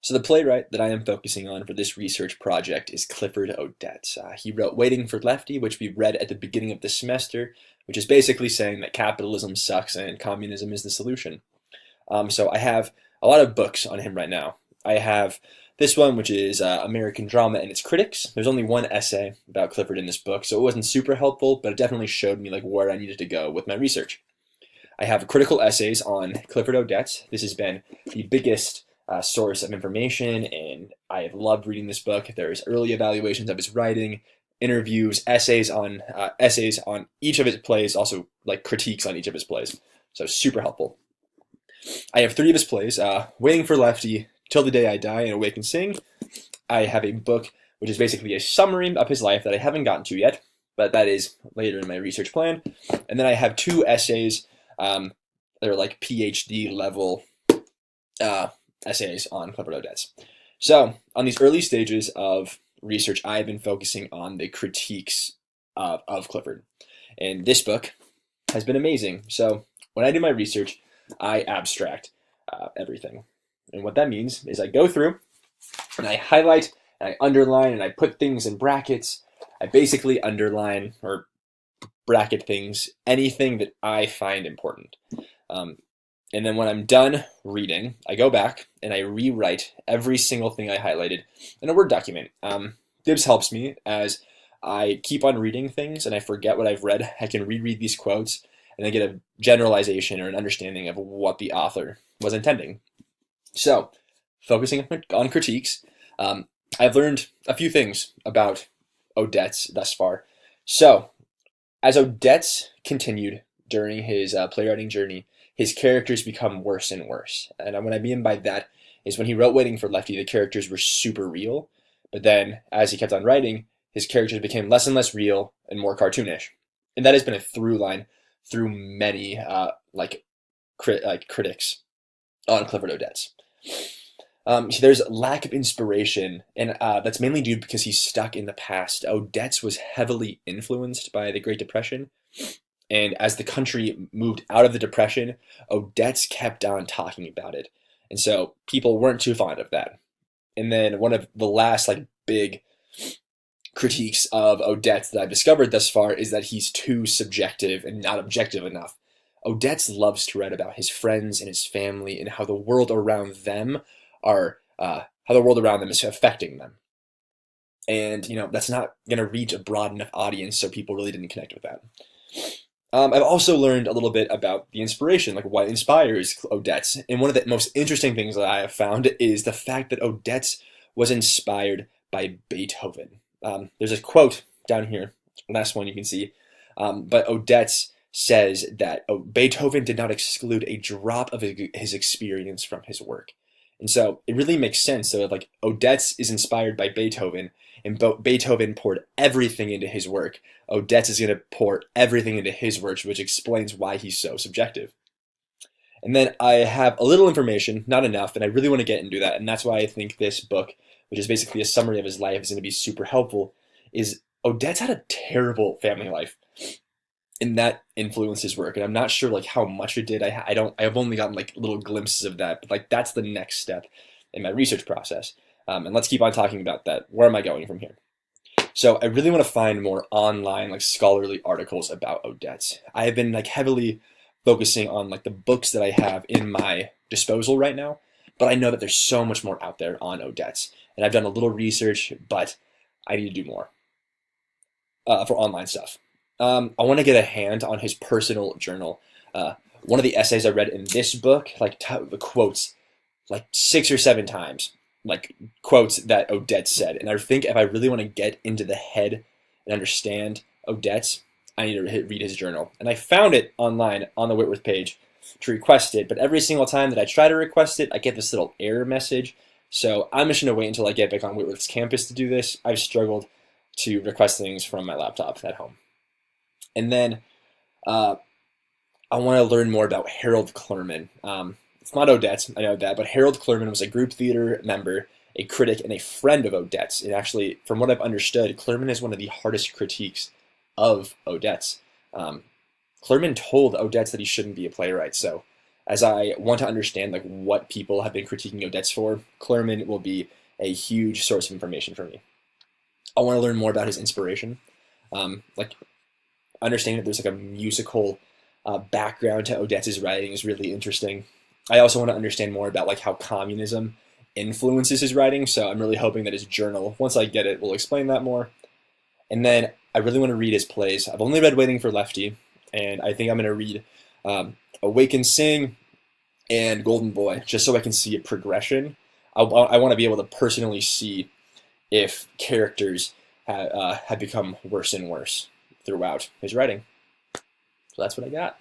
So the playwright that I am focusing on for this research project is Clifford Odets. He wrote Waiting for Lefty, which we read at the beginning of the semester, which is basically saying that capitalism sucks and communism is the solution. So I have a lot of books on him right now. I have this one, which is American Drama and Its Critics. There's only one essay about Clifford in this book, so it wasn't super helpful, but it definitely showed me like where I needed to go with my research. I have critical essays on Clifford Odets. This has been the biggest source of information, and I have loved reading this book. There's early evaluations of his writing, interviews, essays on each of his plays, also like critiques on each of his plays. So super helpful. I have three of his plays: Waiting for Lefty, Till the Day I Die, and Awake and Sing. I have a book which is basically a summary of his life that I haven't gotten to yet, but that is later in my research plan. And then I have two essays that are like PhD level essays on Clifford Odets. So on these early stages of research, I've been focusing on the critiques of Clifford. And this book has been amazing. So when I do my research, I abstract everything. And what that means is I go through and I highlight and I underline and I put things in brackets. I basically underline or bracket things, anything that I find important. And then when I'm done reading, I go back and I rewrite every single thing I highlighted in a Word document. This helps me as I keep on reading things and I forget what I've read. I can reread these quotes and then get a generalization or an understanding of what the author was intending. So, focusing on critiques, I've learned a few things about Odets thus far. So, as Odets continued during his playwriting journey, his characters become worse and worse. And what I mean by that is when he wrote Waiting for Lefty, the characters were super real. But then, as he kept on writing, his characters became less and less real and more cartoonish. And that has been a through line through many critics on Clifford Odets. There's lack of inspiration, and that's mainly due because he's stuck in the past. Odets was heavily influenced by the Great Depression, and as the country moved out of the Depression, Odets kept on talking about it, and so people weren't too fond of that. And then one of the last big critiques of Odets that I've discovered thus far is that he's too subjective and not objective enough. Odets loves to write about his friends and his family and how the world around them is affecting them. And, that's not going to reach a broad enough audience, so people really didn't connect with that. I've also learned a little bit about the inspiration, like what inspires Odets. And one of the most interesting things that I have found is the fact that Odets was inspired by Beethoven. There's a quote down here, last one you can see, but Odets says that Beethoven did not exclude a drop of his experience from his work. And so it really makes sense. So Odets is inspired by Beethoven, and Beethoven poured everything into his work. Odets is going to pour everything into his works, which explains why he's so subjective. And then I have a little information, not enough, and I really want to get into that. And that's why I think this book, which is basically a summary of his life, is going to be super helpful, is Odets had a terrible family life. And that influenced his work, and I'm not sure how much it did. I've only gotten little glimpses of that, but that's the next step in my research process. And let's keep on talking about that. Where am I going from here? So I really want to find more online scholarly articles about Odets. I have been heavily focusing on the books that I have in my disposal right now, but I know that there's so much more out there on Odets, and I've done a little research, but I need to do more for online stuff. I want to get a hand on his personal journal. One of the essays I read in this book, the quotes 6 or 7 times, quotes that Odets said. And I think if I really want to get into the head and understand Odets, I need to read his journal. And I found it online on the Whitworth page to request it, but every single time that I try to request it, I get this little error message. So I'm just going to wait until I get back on Whitworth's campus to do this. I've struggled to request things from my laptop at home. And then I want to learn more about Harold Clurman. It's not Odets, I know that, but Harold Clurman was a group theater member, a critic, and a friend of Odets. And actually, from what I've understood, Clurman is one of the hardest critiques of Odets. Clurman told Odets that he shouldn't be a playwright, so as I want to understand like what people have been critiquing Odets for. Clurman will be a huge source of information for me. I want to learn more about his inspiration, like understanding that there's like a musical background to Odets' writing is really interesting. I also want to understand more about like how communism influences his writing. So I'm really hoping that his journal, once I get it, will explain that more. And then I really want to read his plays. I've only read Waiting for Lefty, and I think I'm going to read Awake and Sing and Golden Boy, just so I can see a progression. I want to be able to personally see if characters have become worse and worse throughout his writing. So that's what I got.